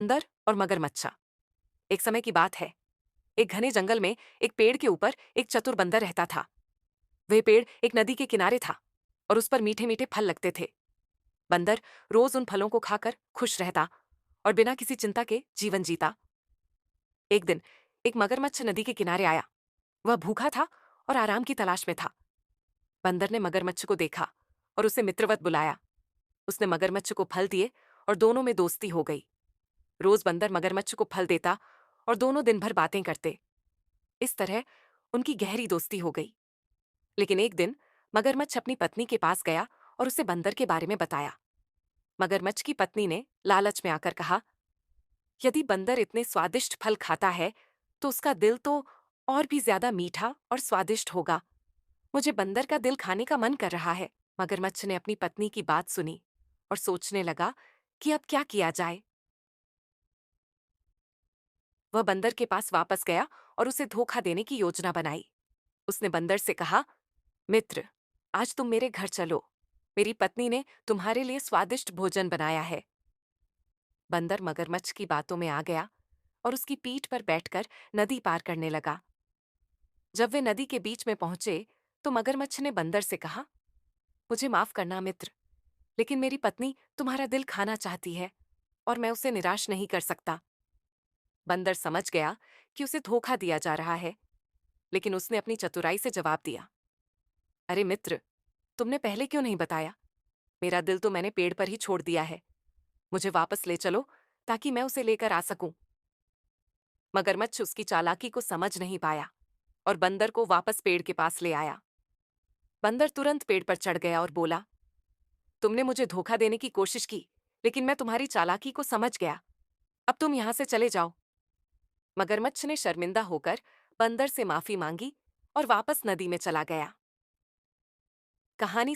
बंदर और मगरमच्छा। एक समय की बात है। एक घने जंगल में एक पेड़ के ऊपर एक चतुर बंदर रहता था। वह पेड़ एक नदी के किनारे था और उस पर मीठे मीठे फल लगते थे। बंदर रोज उन फलों को खाकर खुश रहता और बिना किसी चिंता के जीवन जीता। एक दिन एक मगरमच्छ नदी के किनारे आया। वह भूखा था और आराम की तलाश में था। बंदर ने मगरमच्छ को देखा और उसे मित्रवत बुलाया। उसने मगरमच्छ को फल दिए और दोनों में दोस्ती हो गई। रोज बंदर मगरमच्छ को फल देता और दोनों दिन भर बातें करते। इस तरह उनकी गहरी दोस्ती हो गई। लेकिन एक दिन मगरमच्छ अपनी पत्नी के पास गया और उसे बंदर के बारे में बताया। मगरमच्छ की पत्नी ने लालच में आकर कहा, यदि बंदर इतने स्वादिष्ट फल खाता है तो उसका दिल तो और भी ज्यादा मीठा और स्वादिष्ट होगा। मुझे बंदर का दिल खाने का मन कर रहा है। मगरमच्छ ने अपनी पत्नी की बात सुनी और सोचने लगा कि अब क्या किया जाए। वह बंदर के पास वापस गया और उसे धोखा देने की योजना बनाई। उसने बंदर से कहा, मित्र, आज तुम मेरे घर चलो। मेरी पत्नी ने तुम्हारे लिए स्वादिष्ट भोजन बनाया है। बंदर मगरमच्छ की बातों में आ गया और उसकी पीठ पर बैठकर नदी पार करने लगा। जब वे नदी के बीच में पहुंचे तो मगरमच्छ ने बंदर से कहा, मुझे माफ करना मित्र, लेकिन मेरी पत्नी तुम्हारा दिल खाना चाहती है और मैं उसे निराश नहीं कर सकता। बंदर समझ गया कि उसे धोखा दिया जा रहा है, लेकिन उसने अपनी चतुराई से जवाब दिया, अरे मित्र, तुमने पहले क्यों नहीं बताया? मेरा दिल तो मैंने पेड़ पर ही छोड़ दिया है। मुझे वापस ले चलो ताकि मैं उसे लेकर आ सकूं। मगरमच्छ उसकी चालाकी को समझ नहीं पाया और बंदर को वापस पेड़ के पास ले आया। बंदर तुरंत पेड़ पर चढ़ गया और बोला, तुमने मुझे धोखा देने की कोशिश की, लेकिन मैं तुम्हारी चालाकी को समझ गया। अब तुम यहां से चले जाओ। मगरमच्छ ने शर्मिंदा होकर बंदर से माफी मांगी और वापस नदी में चला गया। कहानी